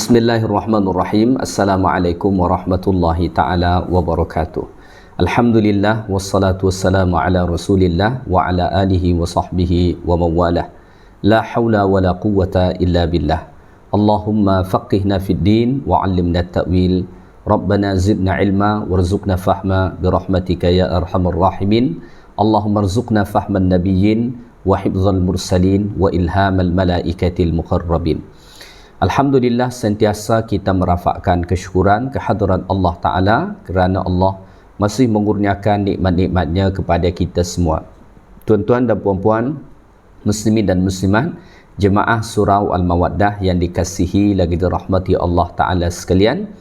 Bismillahirrahmanirrahim. Assalamualaikum warahmatullahi ta'ala wabarakatuh. Alhamdulillah wassalatu wassalamu ala Rasulillah wa ala alihi wa sahbihi wa mawalah. La hawla wa la quwwata illa billah. Allahumma faqihna fid din wa 'allimna at-ta'wil. Rabbana zidna ilma warzuqna fahma birahmatika ya arhamar rahimin. Allahumma rzuqna fahman nabiyyin wa hifdzal mursalin wa ilhamal malaikatil muqarrabin. Alhamdulillah, sentiasa kita merafakkan kesyukuran kehadrat Allah Ta'ala kerana Allah masih mengurniakan nikmat-nikmatnya kepada kita semua. Tuan-tuan dan puan-puan, muslimin dan muslimat, jemaah surau Al-Mawaddah yang dikasihi lagi dirahmati Allah Ta'ala sekalian,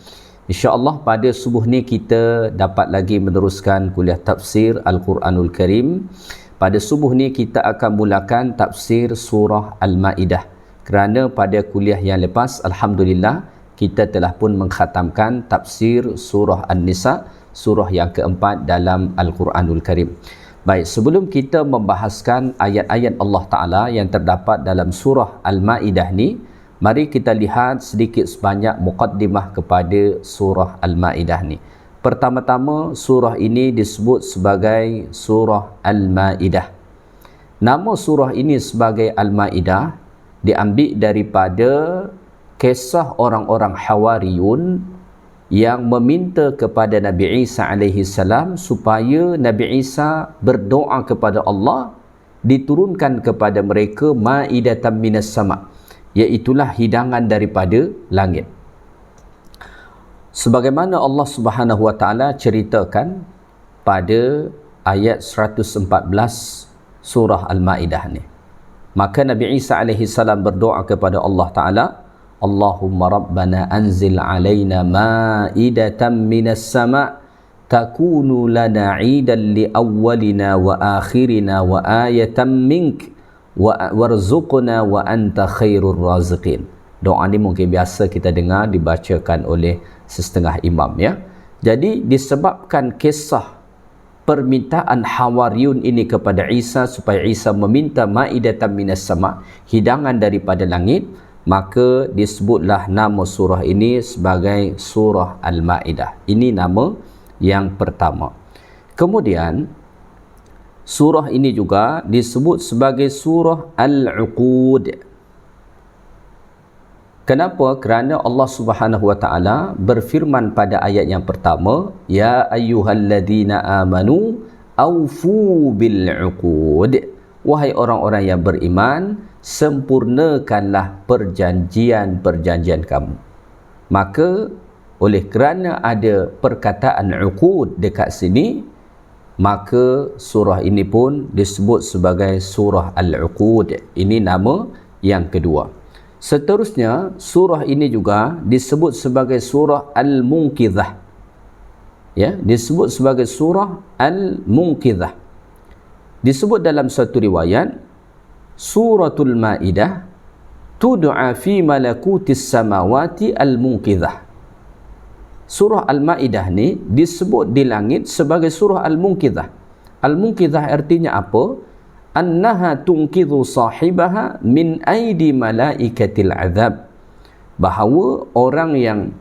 InsyaAllah pada subuh ni kita dapat lagi meneruskan kuliah tafsir Al-Quranul Karim. Pada subuh ni kita akan mulakan tafsir surah Al-Ma'idah. Kerana pada kuliah yang lepas, Alhamdulillah, kita telah pun mengkhatamkan tafsir surah An-Nisa, surah yang keempat dalam Al-Quranul Karim. Baik, sebelum kita membahaskan ayat-ayat Allah Ta'ala yang terdapat dalam surah Al-Ma'idah ni, mari kita lihat sedikit sebanyak muqaddimah kepada surah Al-Ma'idah ni. Pertama-tama, surah ini disebut sebagai surah Al-Ma'idah. Nama surah ini sebagai Al-Ma'idah diambil daripada kisah orang-orang Hawariyun yang meminta kepada Nabi Isa alaihi salam supaya Nabi Isa berdoa kepada Allah diturunkan kepada mereka ma'idatan minas sama', iaitulah hidangan daripada langit. Sebagaimana Allah Subhanahu wa taala ceritakan pada ayat 114 surah Al-Ma'idah ni. Maka Nabi Isa alaihi salam berdoa kepada Allah Ta'ala, Allahumma rabbana anzil alaina ma'idatan minas sama' takunu lana 'idan li awwalina wa akhirina wa ayatan mink warzuqna wa anta khairur raziqin. Doa ni mungkin biasa kita dengar dibacakan oleh setengah imam, ya. Jadi disebabkan kisah permintaan Hawariyun ini kepada Isa supaya Isa meminta ma'idatan minas sama', hidangan daripada langit, maka disebutlah nama surah ini sebagai surah Al-Ma'idah. Ini nama yang pertama. Kemudian surah ini juga disebut sebagai surah Al-Uqud. Kenapa? Kerana Allah Subhanahu wa taala berfirman pada ayat yang pertama, ya ayyuhalladzina amanu aufu bil uqud. Wahai orang-orang yang beriman, sempurnakanlah perjanjian-perjanjian kamu. Maka oleh kerana ada perkataan uqud dekat sini, maka surah ini pun disebut sebagai surah Al-Uqud. Ini nama yang kedua. Seterusnya, surah ini juga disebut sebagai surah Al-Munqidhah. Ya, disebut sebagai surah Al-Munqidhah. Disebut dalam satu riwayat, Suratul Ma'idah tud'a fi malakutis samawati Al-Munqidhah. Surah Al-Ma'idah ni disebut di langit sebagai surah Al-Munqidhah. Al-Munqidhah artinya apa? Annaha tunqidhu sahibaha min aidi malaikatil azab. Bahawa orang yang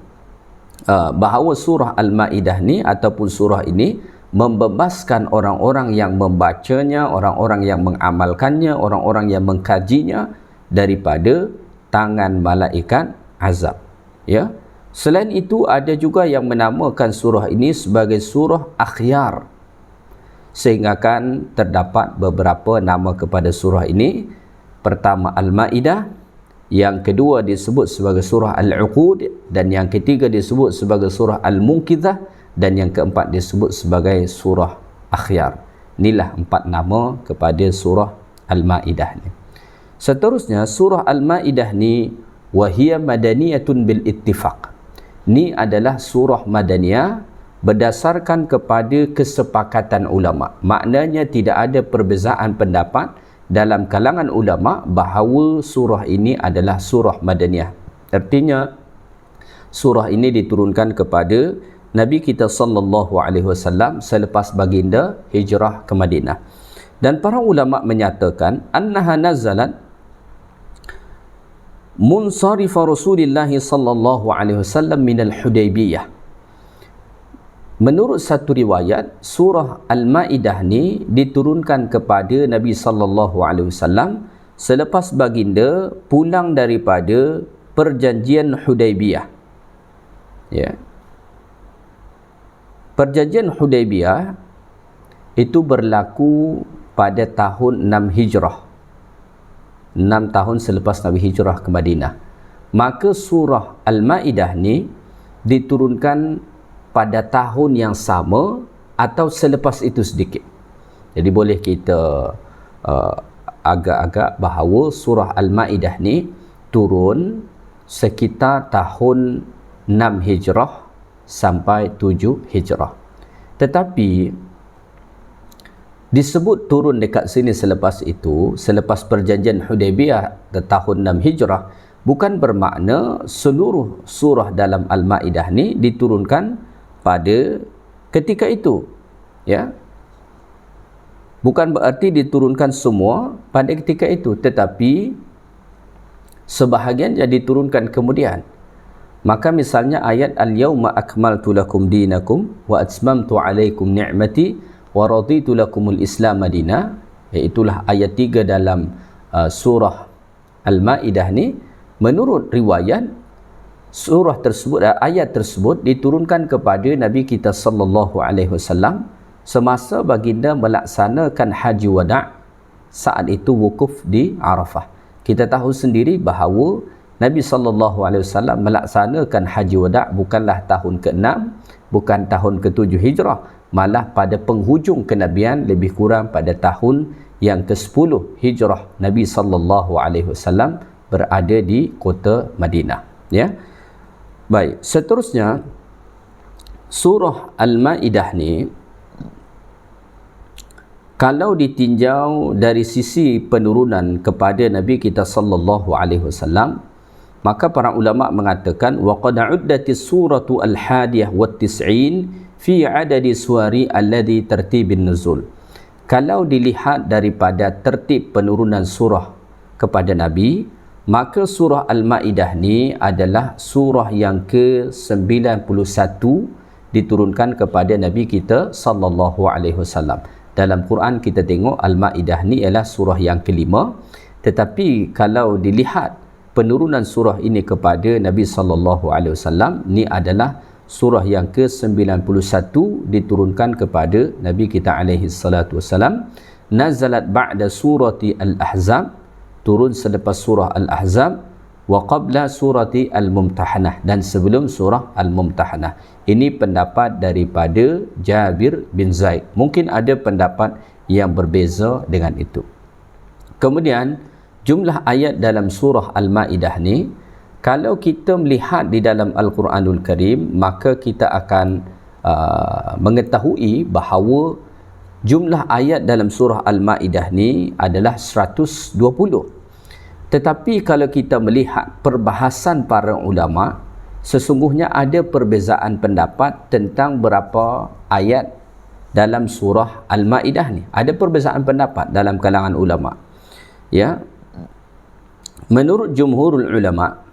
bahawa surah Al-Ma'idah ni ataupun surah ini membebaskan orang-orang yang membacanya, orang-orang yang mengamalkannya, orang-orang yang mengkajinya daripada tangan malaikat azab, ya. Selain itu ada juga yang menamakan surah ini sebagai surah Akhyar, sehingga kan terdapat beberapa nama kepada surah ini. Pertama Al-Ma'idah, yang kedua disebut sebagai surah Al-Uqud, dan yang ketiga disebut sebagai surah Al-Munqidhah, dan yang keempat disebut sebagai surah Akhyar. Inilah 4 nama kepada surah Al-Ma'idah ni. Seterusnya surah Al-Ma'idah ni wahiyya madaniyatun bil ittifaq. Ni adalah surah madaniyah berdasarkan kepada kesepakatan ulama. Maknanya tidak ada perbezaan pendapat dalam kalangan ulama bahawa surah ini adalah surah madaniyah. Artinya surah ini diturunkan kepada Nabi kita sallallahu alaihi wasallam selepas baginda hijrah ke Madinah. Dan para ulama menyatakan annaha nazalat munsarifa Rasulullah sallallahu alaihi wasallam min al-Hudaybiyah. Menurut satu riwayat, surah Al-Maidah ni diturunkan kepada Nabi sallallahu alaihi wasallam selepas baginda pulang daripada perjanjian Hudaybiyah. Ya. Perjanjian Hudaybiyah itu berlaku pada tahun 6 Hijrah. 6 tahun selepas Nabi hijrah ke Madinah. Maka surah Al-Maidah ni diturunkan pada tahun yang sama atau selepas itu sedikit. Jadi boleh kita agak-agak bahawa surah Al-Maidah ni turun sekitar tahun 6 Hijrah sampai 7 Hijrah. Tetapi disebut turun dekat sini selepas itu, selepas perjanjian Hudaybiyah tahun 6 Hijrah, bukan bermakna seluruh surah dalam Al-Maidah ni diturunkan pada ketika itu. Ya. Bukan berarti diturunkan semua pada ketika itu, tetapi sebahagian yang diturunkan kemudian. Maka misalnya ayat Al-Yawma akmaltu lakum dinakum wa atmamtu alaikum ni'mati wa raditu lakumul Islam Madinah, iaitulah ayat 3 dalam surah Al-Maidah ni. Menurut riwayat, surah tersebut, ayat tersebut diturunkan kepada Nabi kita sallallahu alaihi wasallam semasa baginda melaksanakan haji wada', saat itu wukuf di Arafah. Kita tahu sendiri bahawa Nabi sallallahu alaihi wasallam melaksanakan haji wada' bukanlah tahun ke-6, bukan tahun ke-7 Hijrah, malah pada penghujung kenabian, lebih kurang pada tahun yang ke-10 Hijrah, Nabi sallallahu alaihi wasallam berada di kota Madinah. Ya. Baik, seterusnya surah Al-Maidah ni kalau ditinjau dari sisi penurunan kepada Nabi kita sallallahu alaihi wasallam, maka para ulama mengatakan wa qad uddatis suratu al-hadiyah wat tis'in fi adadi suwari alladhi tertibin nuzul. Kalau dilihat daripada tertib penurunan surah kepada Nabi, maka surah Al-Maidah ni adalah surah yang ke-91 diturunkan kepada Nabi kita sallallahu alaihi wasallam. Dalam Quran kita tengok Al-Maidah ni ialah surah yang kelima, tetapi kalau dilihat penurunan surah ini kepada Nabi sallallahu alaihi wasallam, ni adalah surah yang ke-91 diturunkan kepada Nabi kita alaihi salatu wasalam. Nazalat ba'da surati Al-Ahzab, turun selepas surah Al-Ahzab, wa qabla surati Al-Mumtahanah, dan sebelum surah Al-Mumtahanah. Ini pendapat daripada Jabir bin Zaid. Mungkin ada pendapat yang berbeza dengan itu. Kemudian jumlah ayat dalam surah Al-Maidah ni, kalau kita melihat di dalam Al-Quranul Karim, maka kita akan mengetahui bahawa jumlah ayat dalam surah Al-Maidah ni adalah 120. Tetapi kalau kita melihat perbahasan para ulama, sesungguhnya ada perbezaan pendapat tentang berapa ayat dalam surah Al-Maidah ni. Ada perbezaan pendapat dalam kalangan ulama. Ya. Menurut jumhurul ulama,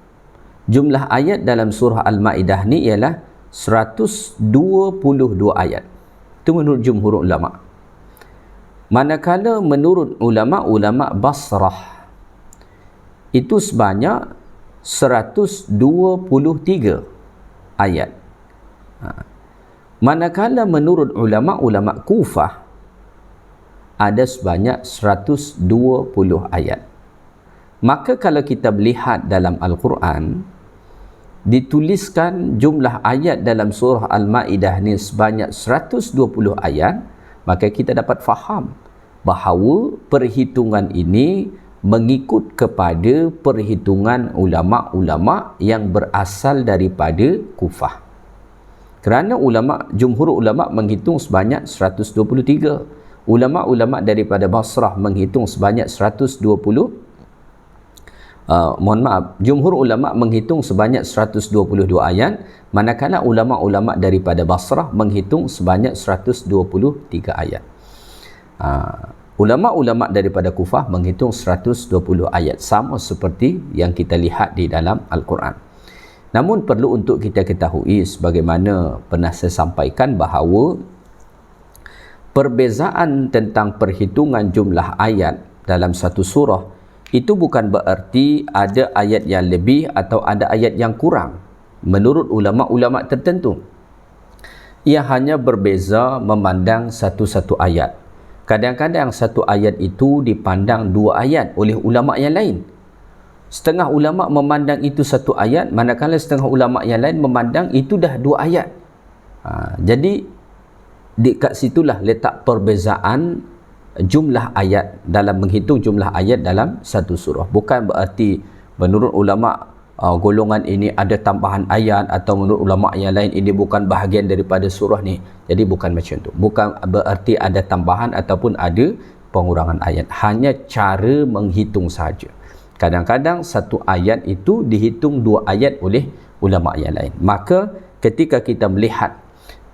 jumlah ayat dalam surah Al-Maidah ni ialah 122 ayat. Itu menurut jumhur ulama. Manakala menurut ulama-ulama Basrah, itu sebanyak 123 ayat. Manakala menurut ulama-ulama Kufah, ada sebanyak 120 ayat. Maka kalau kita melihat dalam Al-Quran, dituliskan jumlah ayat dalam surah Al-Maidah ni sebanyak 120 ayat, maka kita dapat faham bahawa perhitungan ini mengikut kepada perhitungan ulama-ulama yang berasal daripada Kufah. Kerana jumhur ulama menghitung sebanyak 123. Ulama-ulama daripada Basrah menghitung sebanyak 120. Jumhur ulama menghitung sebanyak 122 ayat, manakala ulama-ulama daripada Basrah menghitung sebanyak 123 ayat. Ulama-ulama daripada Kufah menghitung 120 ayat, sama seperti yang kita lihat di dalam Al-Quran. Namun perlu untuk kita ketahui, sebagaimana pernah saya sampaikan, bahawa perbezaan tentang perhitungan jumlah ayat dalam satu surah itu bukan bererti ada ayat yang lebih atau ada ayat yang kurang menurut ulama-ulama tertentu. Ia hanya berbeza memandang satu-satu ayat. Kadang-kadang satu ayat itu dipandang dua ayat oleh ulama yang lain. Setengah ulama memandang itu satu ayat, manakala setengah ulama yang lain memandang itu dah dua ayat. Jadi kat situlah letak perbezaan jumlah ayat dalam menghitung jumlah ayat dalam satu surah. Bukan berarti menurut ulama golongan ini ada tambahan ayat, atau menurut ulama yang lain ini bukan bahagian daripada surah ni. Jadi bukan macam tu. Bukan berarti ada tambahan ataupun ada pengurangan ayat. Hanya cara menghitung saja. Kadang-kadang satu ayat itu dihitung dua ayat oleh ulama yang lain. Maka ketika kita melihat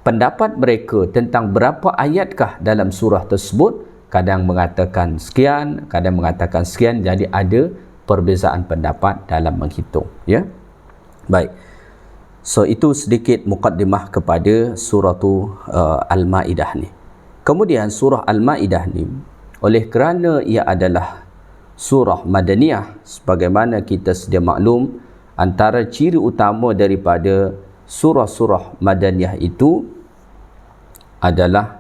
pendapat mereka tentang berapa ayatkah dalam surah tersebut, kadang mengatakan sekian, kadang mengatakan sekian. Jadi ada perbezaan pendapat dalam menghitung, ya. Baik. So itu sedikit mukaddimah kepada surah Al-Maidah ni. Kemudian surah Al-Maidah ni, oleh kerana ia adalah surah Madaniyah, sebagaimana kita sedia maklum, antara ciri utama daripada surah-surah Madaniyah itu adalah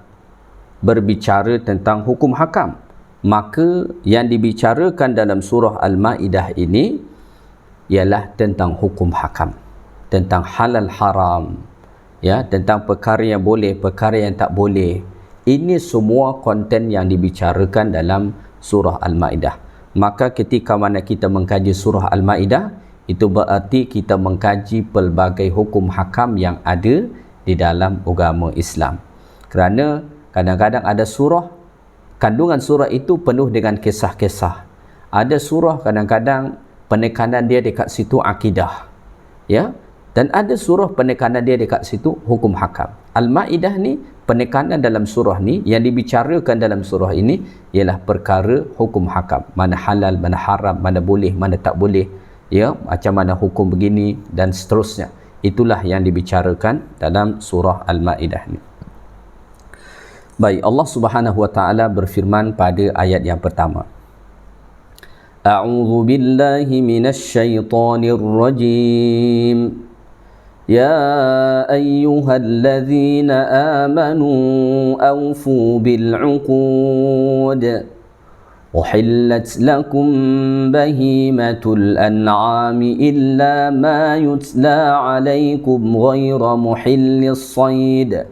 berbicara tentang hukum hakam. Maka yang dibicarakan dalam surah Al-Maidah ini ialah tentang hukum hakam, tentang halal haram, ya, tentang perkara yang boleh, perkara yang tak boleh. Ini semua konten yang dibicarakan dalam surah Al-Maidah. Maka ketika mana kita mengkaji surah Al-Maidah, itu berarti kita mengkaji pelbagai hukum hakam yang ada di dalam agama Islam. Kerana kadang-kadang ada surah, kandungan surah itu penuh dengan kisah-kisah. Ada surah kadang-kadang penekanan dia dekat situ akidah, ya, dan ada surah penekanan dia dekat situ hukum hakam. Al-Maidah ni, penekanan dalam surah ni, yang dibicarakan dalam surah ini ialah perkara hukum hakam. Mana halal, mana haram, mana boleh, mana tak boleh, ya, macam mana hukum begini dan seterusnya. Itulah yang dibicarakan dalam surah Al-Maidah ni. Baik, Allah Subhanahu wa taala berfirman pada ayat yang pertama. A'udzu billahi minasy syaithanir rajim. Ya ayyuhalladzina amanu awfu bil 'uqud. Uhillat lakum bahimatul an'ami illa ma yutla 'alaykum ghayra muhillis shayd.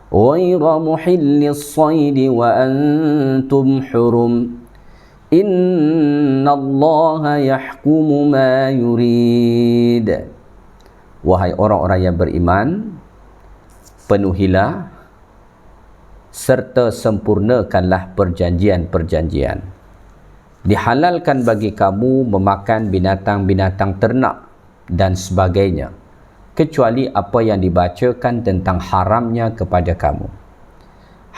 غير محل الصيد وأنتم حرم إن الله يحكم ما يريد. Wahai orang-orang yang beriman, penuhilah serta sempurnakanlah perjanjian-perjanjian. Dihalalkan bagi kamu memakan binatang-binatang ternak dan sebagainya, kecuali apa yang dibacakan tentang haramnya kepada kamu.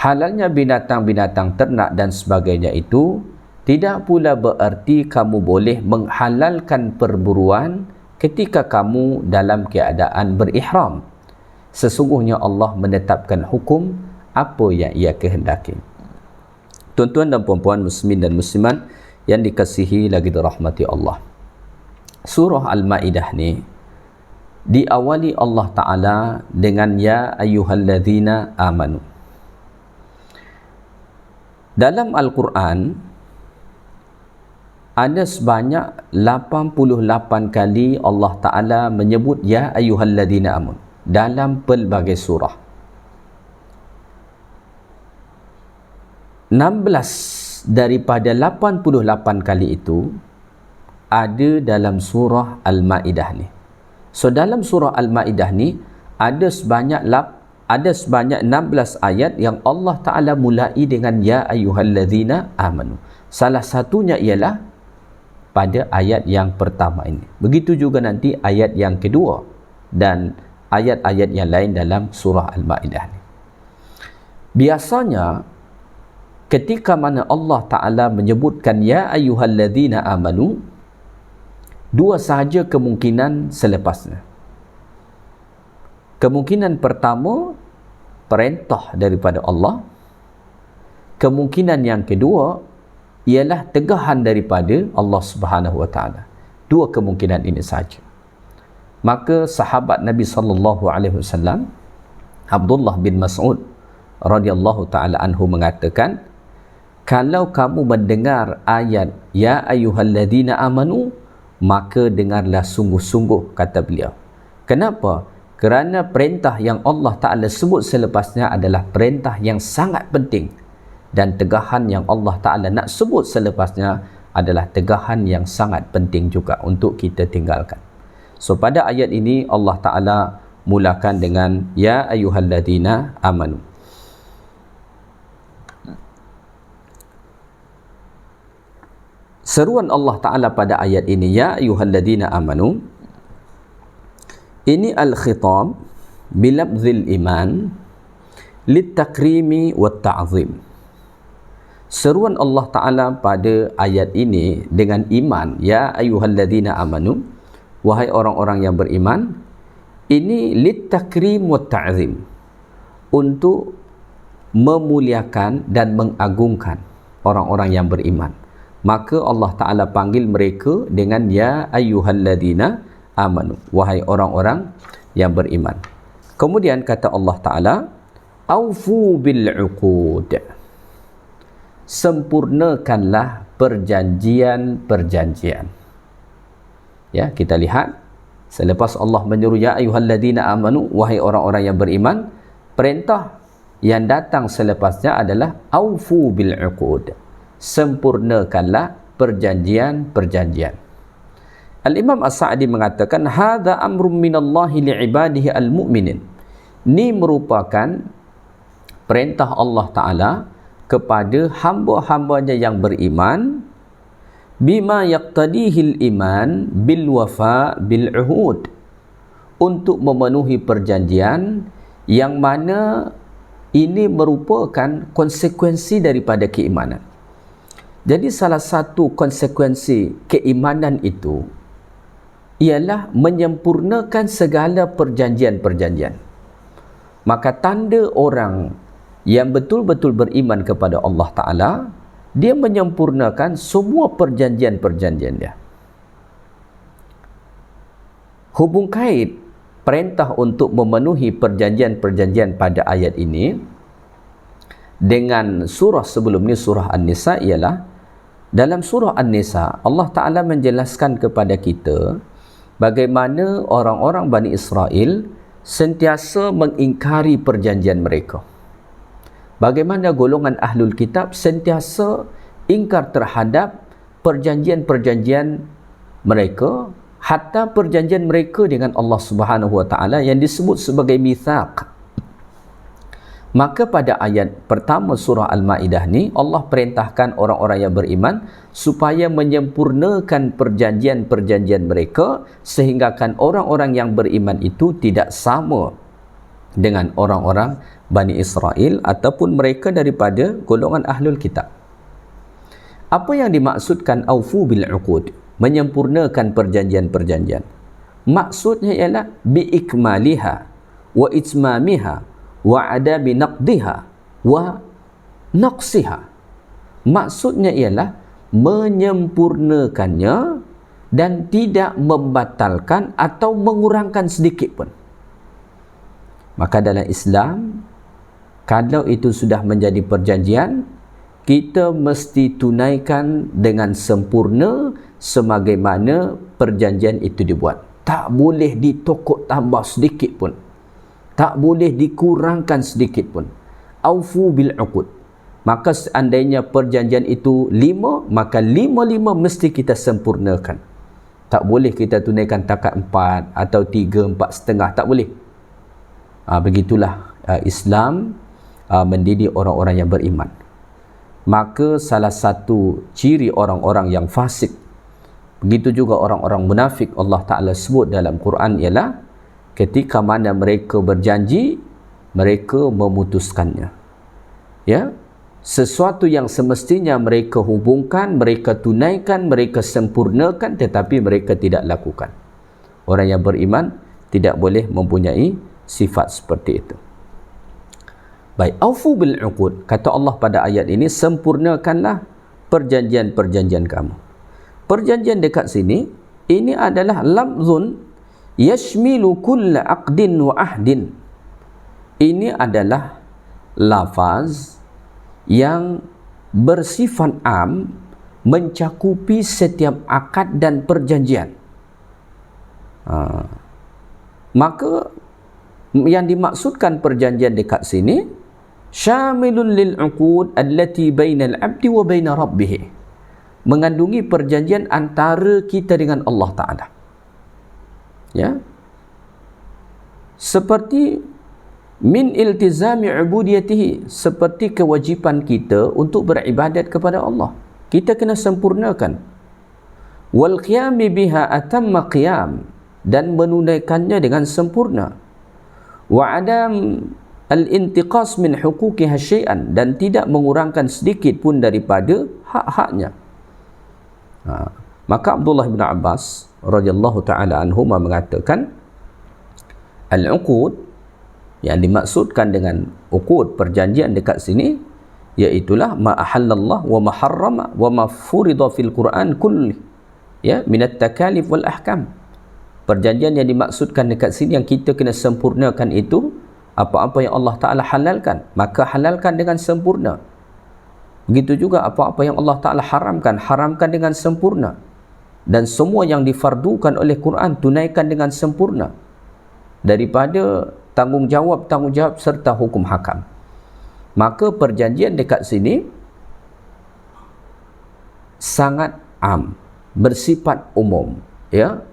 Halalnya binatang-binatang ternak dan sebagainya itu tidak pula bererti kamu boleh menghalalkan perburuan ketika kamu dalam keadaan berihram. Sesungguhnya Allah menetapkan hukum apa yang ia kehendaki. Tuan-tuan dan puan-puan muslimin dan muslimat yang dikasihi lagi dirahmati Allah, surah Al-Maidah ni diawali Allah Ta'ala dengan ya ayyuhalladzina amanu. Dalam Al-Quran ada sebanyak 88 kali Allah Ta'ala menyebut ya ayyuhalladzina amanu dalam pelbagai surah. 16 daripada 88 kali itu ada dalam surah Al-Maidah ni. So dalam surah Al-Maidah ni ada sebanyak 16 ayat yang Allah Ta'ala mulai dengan ya ayyuhalladzina amanu. Salah satunya ialah pada ayat yang pertama ini. Begitu juga nanti ayat yang kedua dan ayat-ayat yang lain dalam surah Al-Maidah ni. Biasanya ketika mana Allah Ta'ala menyebutkan ya ayyuhalladzina amanu, dua sahaja kemungkinan selepasnya. Kemungkinan pertama, perintah daripada Allah. Kemungkinan yang kedua ialah tegahan daripada Allah Subhanahu wa taala. Dua kemungkinan ini saja. Maka sahabat Nabi sallallahu alaihi wasallam Abdullah bin Mas'ud radhiyallahu taala anhu mengatakan, kalau kamu mendengar ayat ya ayyuhalladzina amanu, maka dengarlah sungguh-sungguh, kata beliau. Kenapa? Kerana perintah yang Allah Ta'ala sebut selepasnya adalah perintah yang sangat penting, dan tegahan yang Allah Ta'ala nak sebut selepasnya adalah tegahan yang sangat penting juga untuk kita tinggalkan. So pada ayat ini Allah Ta'ala mulakan dengan ya ayyuhalladzina amanu. Seruan Allah Ta'ala pada ayat ini ya ayyuhalladzina amanu, ini al-khitab bilabzil iman litakrimi wa ta'zim. Seruan Allah Ta'ala pada ayat ini dengan iman, ya ayyuhalladzina amanu, wahai orang-orang yang beriman, ini litakrim wa ta'zim, untuk memuliakan dan mengagungkan orang-orang yang beriman. Maka Allah Ta'ala panggil mereka dengan ya ayyuhalladzina amanu, wahai orang-orang yang beriman. Kemudian kata Allah Ta'ala, aufu bil uqud, sempurnakanlah perjanjian-perjanjian. Ya, kita lihat selepas Allah menyuruh ya ayyuhalladzina amanu, wahai orang-orang yang beriman, perintah yang datang selepasnya adalah aufu bil uqud, sempurnakanlah perjanjian-perjanjian. Al-Imam As-Sa'di mengatakan hadza amrun minallahi li'ibadihi al-mu'minin. Ini merupakan perintah Allah Ta'ala kepada hamba-hambanya yang beriman, bima yaqtadihil iman bil wafa bil uhud, untuk memenuhi perjanjian yang mana ini merupakan konsekuensi daripada keimanan. Jadi salah satu konsekuensi keimanan itu ialah menyempurnakan segala perjanjian-perjanjian. Maka tanda orang yang betul-betul beriman kepada Allah Ta'ala, dia menyempurnakan semua perjanjian-perjanjian dia. Hubung kait perintah untuk memenuhi perjanjian-perjanjian pada ayat ini dengan surah sebelum ni, surah An-Nisa, ialah dalam surah An-Nisa Allah Ta'ala menjelaskan kepada kita bagaimana orang-orang Bani Israel sentiasa mengingkari perjanjian mereka. Bagaimana golongan Ahlul Kitab sentiasa ingkar terhadap perjanjian-perjanjian mereka, hatta perjanjian mereka dengan Allah Subhanahu Wa Ta'ala yang disebut sebagai mitsaq. Maka pada ayat pertama surah Al-Ma'idah ni, Allah perintahkan orang-orang yang beriman supaya menyempurnakan perjanjian-perjanjian mereka, sehinggakan orang-orang yang beriman itu tidak sama dengan orang-orang Bani Israel ataupun mereka daripada golongan Ahlul Kitab. Apa yang dimaksudkan aufu bil uqud, menyempurnakan perjanjian-perjanjian? Maksudnya ialah biikmaliha wa itmamiha wa adabi naqdiha wa naqsiha. Maksudnya ialah menyempurnakannya dan tidak membatalkan atau mengurangkan sedikit pun. Maka dalam Islam, kalau itu sudah menjadi perjanjian, kita mesti tunaikan dengan sempurna sebagaimana perjanjian itu dibuat. Tak boleh ditokok tambah sedikit pun, tak boleh dikurangkan sedikit pun. Aufu bil uqud. Maka seandainya perjanjian itu 5, maka 5 mesti kita sempurnakan. Tak boleh kita tunaikan takat 4 atau 3, 4,5, tak boleh. Begitulah Islam mendidik orang-orang yang beriman. Maka salah satu ciri orang-orang yang fasik, begitu juga orang-orang munafik, Allah Ta'ala sebut dalam Quran ialah ketika mana mereka berjanji, mereka memutuskannya. Ya, sesuatu yang semestinya mereka hubungkan, mereka tunaikan, mereka sempurnakan, tetapi mereka tidak lakukan. Orang yang beriman tidak boleh mempunyai sifat seperti itu. Baik, aufu bil uqud, kata Allah pada ayat ini, sempurnakanlah perjanjian-perjanjian kamu. Perjanjian dekat sini, ini adalah lafzun yashmilu kulla aqdin wa ahdin. Ini adalah lafaz yang bersifat am, mencakupi setiap akad dan perjanjian. Maka yang dimaksudkan perjanjian dekat sini, syamilun lil uqud allati bainal abdi wa baina rabbih, mengandungi perjanjian antara kita dengan Allah Ta'ala. Ya, seperti min iltizami ubudiyatihi, seperti kewajipan kita untuk beribadat kepada Allah, kita kena sempurnakan. Wal qiyami biha atamma qiyam, dan menunaikannya dengan sempurna. Wa adam al-intiqas min huquqiha syai'an, dan tidak mengurangkan sedikit pun daripada hak-haknya. Maka Abdullah bin Abbas radhiyallahu taala anhuma mengatakan, al-uqud, yang dimaksudkan dengan uqud, perjanjian dekat sini, iaitulah ma ahallallah wa ma harrama wa ma furida fil Quran kulli, ya, min at-takalif wal ahkam. Perjanjian yang dimaksudkan dekat sini yang kita kena sempurnakan itu, apa-apa yang Allah Ta'ala halalkan, maka halalkan dengan sempurna. Begitu juga apa-apa yang Allah Ta'ala haramkan, haramkan dengan sempurna. Dan semua yang difardukan oleh Quran, tunaikan dengan sempurna, daripada tanggungjawab serta hukum hakam. Maka perjanjian dekat sini sangat am, bersifat umum, ya,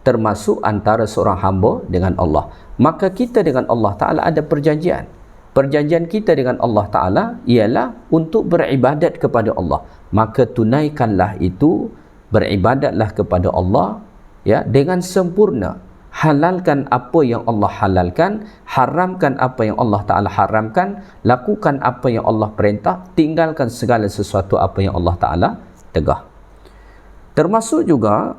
termasuk antara seorang hamba dengan Allah. Maka kita dengan Allah Ta'ala ada perjanjian. Perjanjian kita dengan Allah Ta'ala ialah untuk beribadat kepada Allah. Maka tunaikanlah itu, beribadatlah kepada Allah, ya, dengan sempurna. Halalkan apa yang Allah halalkan, haramkan apa yang Allah Ta'ala haramkan, lakukan apa yang Allah perintah, tinggalkan segala sesuatu apa yang Allah Ta'ala tegah. Termasuk juga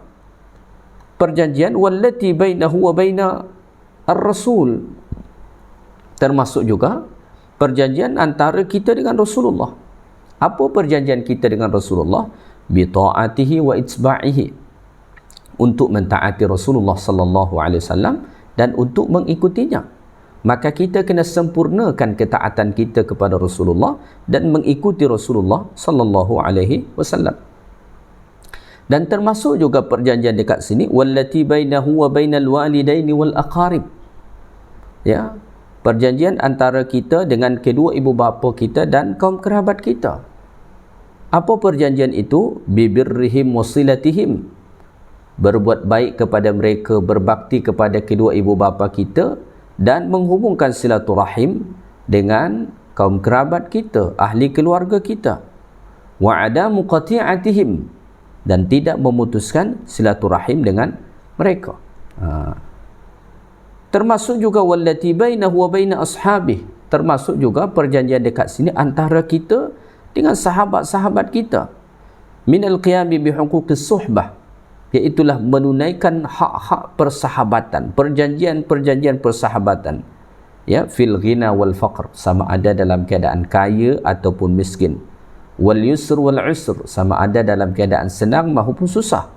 perjanjian wallati bainahu wa baina ar-rasul, termasuk juga perjanjian antara kita dengan Rasulullah. Apa perjanjian kita dengan Rasulullah? Bi ta'atihi wa itsba'ihi, untuk mentaati Rasulullah sallallahu alaihi wasallam dan untuk mengikutinya. Maka kita kena sempurnakan ketaatan kita kepada Rasulullah dan mengikuti Rasulullah sallallahu alaihi wasallam. Dan termasuk juga perjanjian dekat sini wallati bainahu wa bainal walidaini wal aqarib, ya, perjanjian antara kita dengan kedua ibu bapa kita dan kaum kerabat kita. Apa perjanjian itu? Bibirrihim wasilatihim, berbuat baik kepada mereka, berbakti kepada kedua ibu bapa kita, dan menghubungkan silaturahim dengan kaum kerabat kita, ahli keluarga kita. Wa adamu qati'atihim, dan tidak memutuskan silaturahim dengan mereka. Termasuk juga wallati bainahu wa baina ashabih, termasuk juga perjanjian dekat sini antara kita dengan sahabat-sahabat kita. Minal qiyami bihuquqis suhbah, iaitulah menunaikan hak-hak persahabatan, perjanjian-perjanjian persahabatan, ya, fil ghina wal faqr, sama ada dalam keadaan kaya ataupun miskin. Wal yusr wal usr, sama ada dalam keadaan senang maupun susah.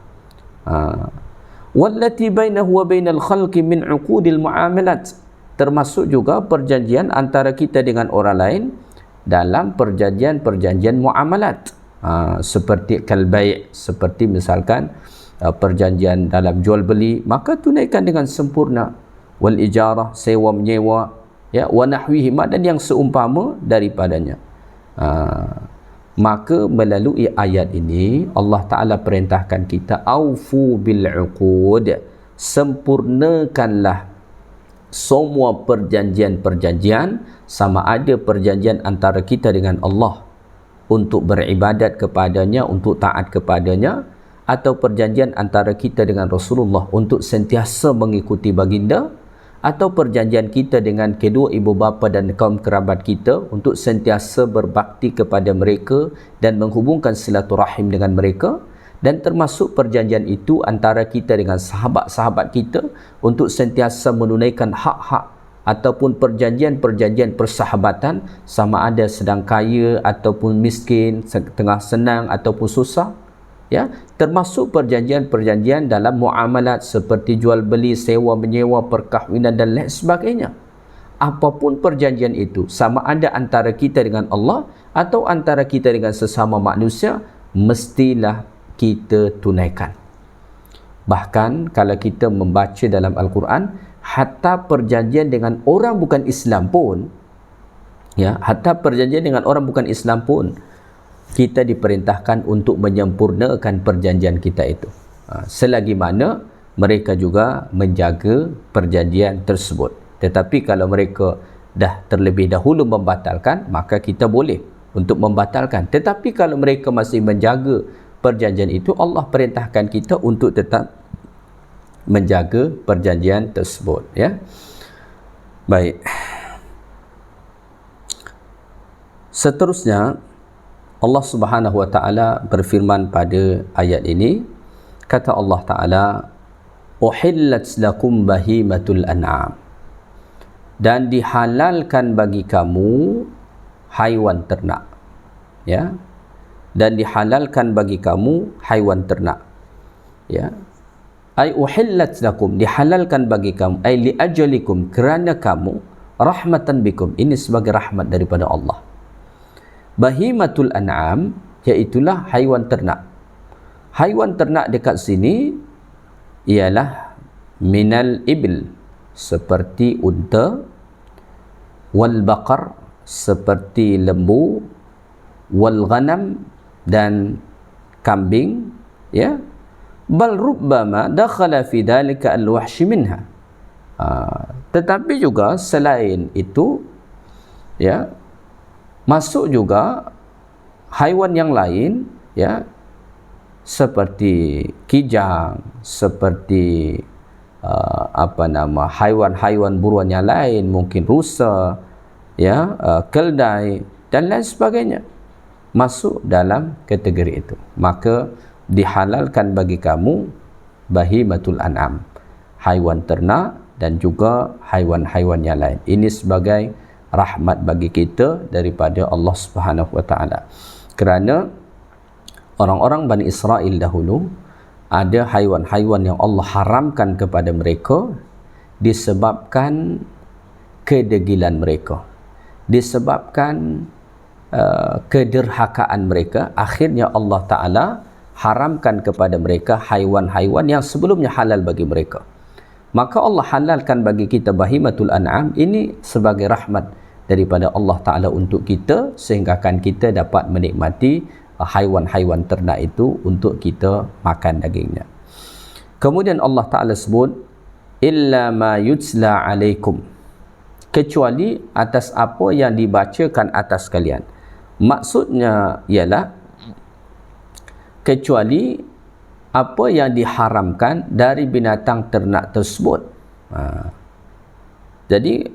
Wallati bainahu wa bainal khalqi min uqudil muamalat, termasuk juga perjanjian antara kita dengan orang lain dalam perjanjian-perjanjian muamalat, seperti kalbai', seperti misalkan perjanjian dalam jual beli, maka tunaikan dengan sempurna. Wal ijarah, sewa menyewa, ya, wa nahwihi, dan yang seumpama daripadanya. Maka melalui ayat ini Allah Ta'ala perintahkan kita aufu bil uqud, sempurnakanlah semua perjanjian-perjanjian, sama ada perjanjian antara kita dengan Allah untuk beribadat kepadanya, untuk taat kepadanya, atau perjanjian antara kita dengan Rasulullah untuk sentiasa mengikuti baginda, atau perjanjian kita dengan kedua ibu bapa dan kaum kerabat kita untuk sentiasa berbakti kepada mereka dan menghubungkan silaturahim dengan mereka, dan termasuk perjanjian itu antara kita dengan sahabat-sahabat kita untuk sentiasa menunaikan hak-hak ataupun perjanjian-perjanjian persahabatan, sama ada sedang kaya ataupun miskin, tengah senang ataupun susah, ya, termasuk perjanjian-perjanjian dalam muamalat seperti jual beli, sewa menyewa, perkahwinan dan lain sebagainya. Apapun perjanjian itu, sama ada antara kita dengan Allah atau antara kita dengan sesama manusia, mestilah kita tunaikan. Bahkan kalau kita membaca dalam Al-Quran, hatta perjanjian dengan orang bukan Islam pun, ya, hatta perjanjian dengan orang bukan Islam pun, kita diperintahkan untuk menyempurnakan perjanjian kita itu, selagi mana mereka juga menjaga perjanjian tersebut. Tetapi kalau mereka dah terlebih dahulu membatalkan, maka kita boleh untuk membatalkan. Tetapi kalau mereka masih menjaga perjanjian itu, Allah perintahkan kita untuk tetap menjaga perjanjian tersebut, ya. Baik. Seterusnya Allah Subhanahu wa taala berfirman pada ayat ini, kata Allah Taala, uhillat lakum bahimatul an'am, dan dihalalkan bagi kamu haiwan ternak, ya, dan dihalalkan bagi kamu haiwan ternak, ya. Ai uhillat lakum, dihalalkan bagi kamu, ai li ajalikum, kerana kamu, rahmatan bikum, ini sebagai rahmat daripada Allah. Bahimatul an'am, iaitulah haiwan ternak. Haiwan ternak dekat sini ialah minal ibil, seperti unta, wal baqar, seperti lembu, wal ghanam, dan kambing, ya. Bal rubbama dakhala fi dhalika al-wahsh minha, tetapi juga selain itu, ya, masuk juga haiwan yang lain, ya, seperti kijang, seperti haiwan-haiwan buruan yang lain, mungkin rusa, ya, keldai dan lain sebagainya, masuk dalam kategori itu. Maka dihalalkan bagi kamu bahimatul an'am, haiwan ternak dan juga haiwan-haiwan yang lain. Ini sebagai rahmat bagi kita daripada Allah Subhanahu wa taala. Kerana orang-orang Bani Israel dahulu ada haiwan-haiwan yang Allah haramkan kepada mereka disebabkan kedegilan mereka, disebabkan kederhakaan mereka. Akhirnya Allah Ta'ala haramkan kepada mereka haiwan-haiwan yang sebelumnya halal bagi mereka. Maka Allah halalkan bagi kita bahimatul an'am ini sebagai rahmat daripada Allah Ta'ala untuk kita, sehingga kan kita dapat menikmati haiwan-haiwan ternak itu untuk kita makan dagingnya. Kemudian Allah Ta'ala sebut, illa ma yutsla alaikum, kecuali atas apa yang dibacakan atas kalian. Maksudnya ialah kecuali apa yang diharamkan dari binatang ternak tersebut. Jadi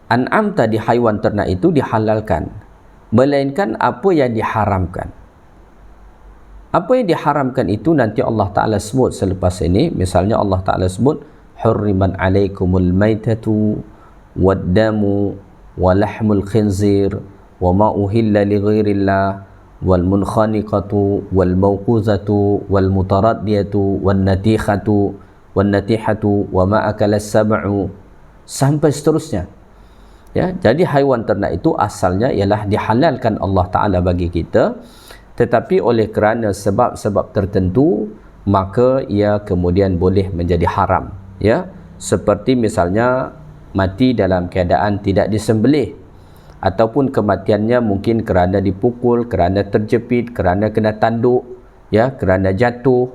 an'am tadi, haiwan ternak itu dihalalkan, melainkan apa yang diharamkan. Apa yang diharamkan itu nanti Allah Ta'ala sebut selepas ini. Misalnya Allah Ta'ala sebut, hurriman alaikumul maitatu waddamu walahmul khinzir wa ma uhilla li ghairillah wal munkhaniqatu wal mawquzatu wal mutaraddiyatu wan natihatu wa ma akala sab'u, sampai seterusnya. Ya, jadi haiwan ternak itu asalnya ialah dihalalkan Allah Ta'ala bagi kita, tetapi oleh kerana sebab-sebab tertentu maka ia kemudian boleh menjadi haram, ya. Seperti misalnya mati dalam keadaan tidak disembelih, ataupun kematiannya mungkin kerana dipukul, kerana terjepit, kerana kena tanduk, ya, kerana jatuh,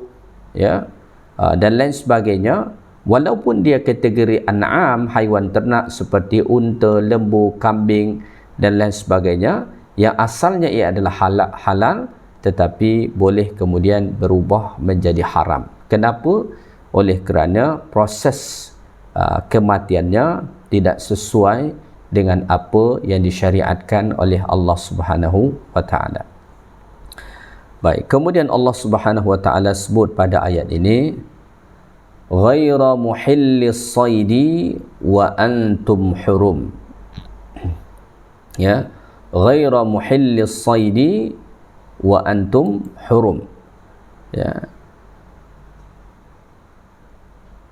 ya, dan lain sebagainya. Walaupun dia kategori an'am, haiwan ternak seperti unta, lembu, kambing dan lain sebagainya, yang asalnya ia adalah halal, tetapi boleh kemudian berubah menjadi haram. Kenapa? Oleh kerana proses kematiannya tidak sesuai dengan apa yang disyariatkan oleh Allah Subhanahu wa taala. Baik, kemudian Allah Subhanahu wa taala sebut pada ayat ini ghaira muhillis saidi wa antum hurum. Ya, ghaira muhillis saidi wa antum hurum. Ya.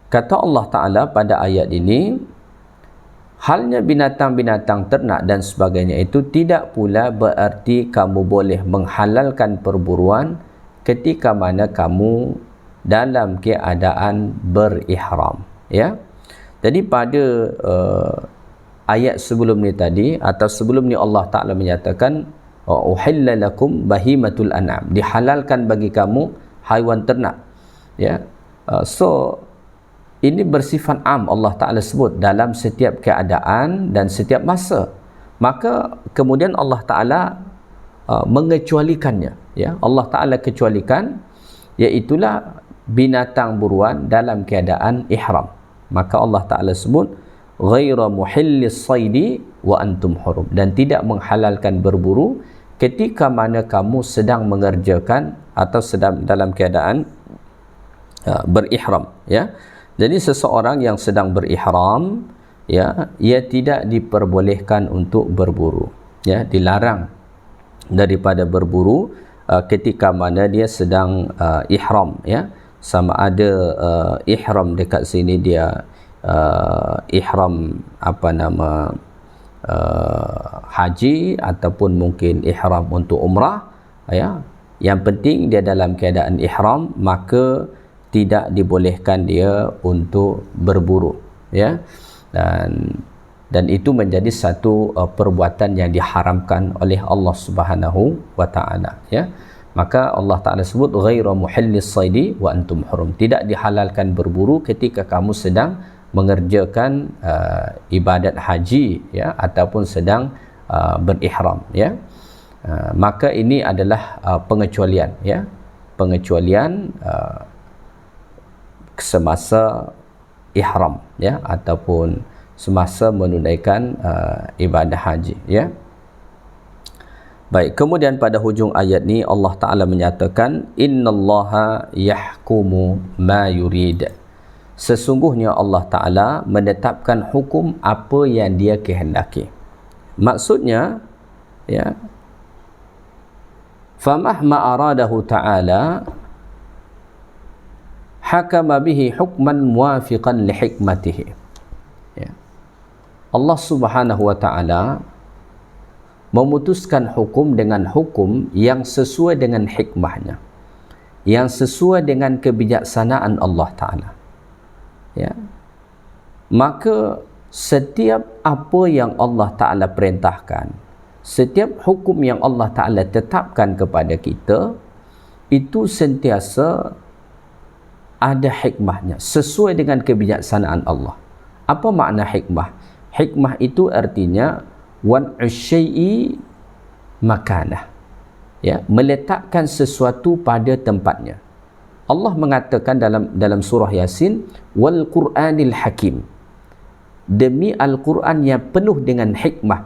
Kata Allah Ta'ala pada ayat ini, halnya binatang-binatang ternak dan sebagainya itu tidak pula berarti kamu boleh menghalalkan perburuan ketika mana kamu dalam keadaan berihram. Ya. Jadi pada ayat sebelum ni tadi, atau sebelum ni Allah Ta'ala menyatakan uhilla lakum bahimatul an'am, dihalalkan bagi kamu haiwan ternak. Ya. So ini bersifat am, Allah Ta'ala sebut dalam setiap keadaan dan setiap masa. Maka kemudian Allah Ta'ala mengecualikannya. Ya, Allah Ta'ala kecualikan, iaitulah binatang buruan dalam keadaan ihram. Maka Allah Ta'ala sebut ghaira muhillis saidi wa antum hurum, dan tidak menghalalkan berburu ketika mana kamu sedang mengerjakan atau sedang dalam keadaan berihram. Ya. Jadi seseorang yang sedang berihram, ya, ia tidak diperbolehkan untuk berburu. Ya, dilarang daripada berburu ketika mana dia sedang ihram. Ya, sama ada ihram dekat sini dia ihram haji ataupun mungkin ihram untuk umrah. Ya, yang penting dia dalam keadaan ihram, maka tidak dibolehkan dia untuk berburu. Ya, dan itu menjadi satu perbuatan yang diharamkan oleh Allah Subhanahu wa taala. Ya, maka Allah Taala sebut ghaira muhillis saidi wa antum hurum, tidak dihalalkan berburu ketika kamu sedang mengerjakan ibadat haji, ya, ataupun sedang berihram. Ya, maka ini adalah pengecualian. Ya, pengecualian semasa ihram, ya, ataupun semasa menunaikan ibadah haji. Ya. Baik, kemudian pada hujung ayat ni Allah Ta'ala menyatakan innallaha yahkumu ma yurid, sesungguhnya Allah Ta'ala menetapkan hukum apa yang dia kehendaki. Maksudnya, ya, famahma aradahu ta'ala hakama bihi hukman muwafiqan li hikmatihi. Ya. Allah Subhanahu wa taala memutuskan hukum dengan hukum yang sesuai dengan hikmahnya, yang sesuai dengan kebijaksanaan Allah Ta'ala. Ya. Maka setiap apa yang Allah Ta'ala perintahkan, setiap hukum yang Allah Ta'ala tetapkan kepada kita, itu sentiasa ada hikmahnya, sesuai dengan kebijaksanaan Allah. Apa makna hikmah? Hikmah itu artinya wad'u syai'i makanah. Ya, meletakkan sesuatu pada tempatnya. Allah mengatakan dalam surah Yasin, wal Qur'anil Hakim, demi Al-Quran yang penuh dengan hikmah.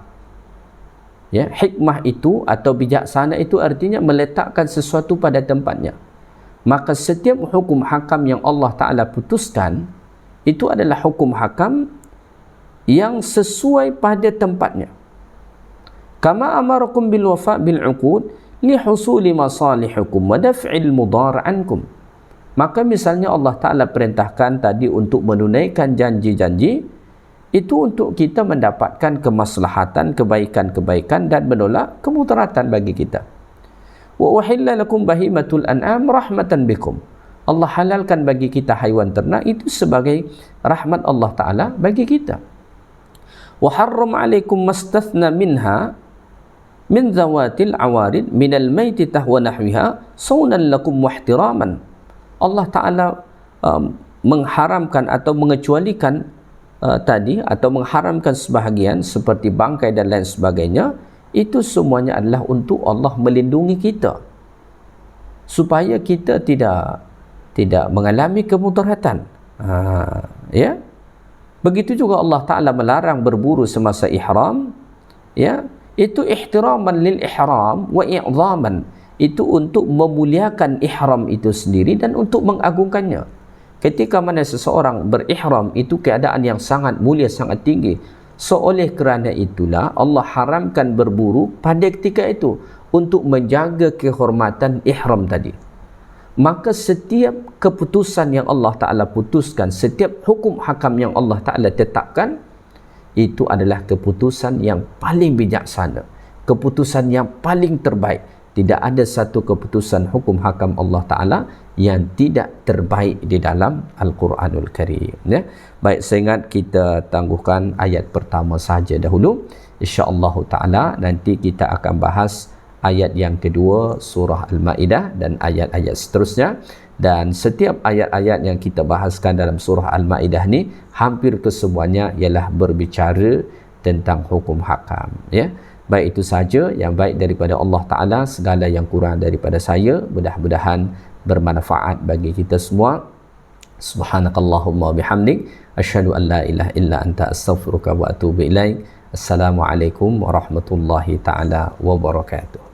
Ya, hikmah itu atau bijaksana itu artinya meletakkan sesuatu pada tempatnya. Maka setiap hukum hakam yang Allah Ta'ala putuskan, itu adalah hukum hakam yang sesuai pada tempatnya. Kama amarakum bil wafa' bil uqud li husuli masalihukum wa daf'il mudar ankum. Maka misalnya Allah Ta'ala perintahkan tadi untuk menunaikan janji-janji, itu untuk kita mendapatkan kemaslahatan, kebaikan-kebaikan dan menolak kemudaratan bagi kita. Wa uhilla lakum bahimatul an'am rahmatan bikum. Allah halalkan bagi kita haiwan ternak itu sebagai rahmat Allah Ta'ala bagi kita. Wa harram alaikum mastathna minha min zawatil awarid minal maytitah wa nahwiha saunan lakum wahtiraman. Allah Ta'ala mengharamkan atau mengecualikan tadi, atau mengharamkan sebahagian seperti bangkai dan lain sebagainya. Itu semuanya adalah untuk Allah melindungi kita, supaya kita tidak mengalami kemudaratan. Ya. Begitu juga Allah Ta'ala melarang berburu semasa ihram, ya, itu ihtiraman lil ihram wa i'zaman, itu untuk memuliakan ihram itu sendiri dan untuk mengagungkannya. Ketika mana seseorang berihram, itu keadaan yang sangat mulia, sangat tinggi. So oleh kerana itulah Allah haramkan berburu pada ketika itu untuk menjaga kehormatan ihram tadi. Maka setiap keputusan yang Allah Ta'ala putuskan, setiap hukum hakam yang Allah Ta'ala tetapkan, itu adalah keputusan yang paling bijaksana, keputusan yang paling terbaik. Tidak ada satu keputusan hukum hakam Allah Ta'ala yang tidak terbaik di dalam Al-Quranul Karim, ya. Baik, saya ingat kita tangguhkan ayat pertama saja dahulu. InsyaAllah Ta'ala nanti kita akan bahas ayat yang kedua surah Al-Ma'idah dan ayat-ayat seterusnya. Dan setiap ayat-ayat yang kita bahaskan dalam surah Al-Ma'idah ni hampir kesemuanya ialah berbicara tentang hukum hakam, ya. Baik, itu saja yang baik daripada Allah Ta'ala, segala yang kurang daripada saya mudah-mudahan bermanfaat bagi kita semua. Subhanakallahumma bihamdik asyhadu an la ilaha illa anta astaghfiruka wa atubu ilaik. Assalamualaikum warahmatullahi taala wabarakatuh.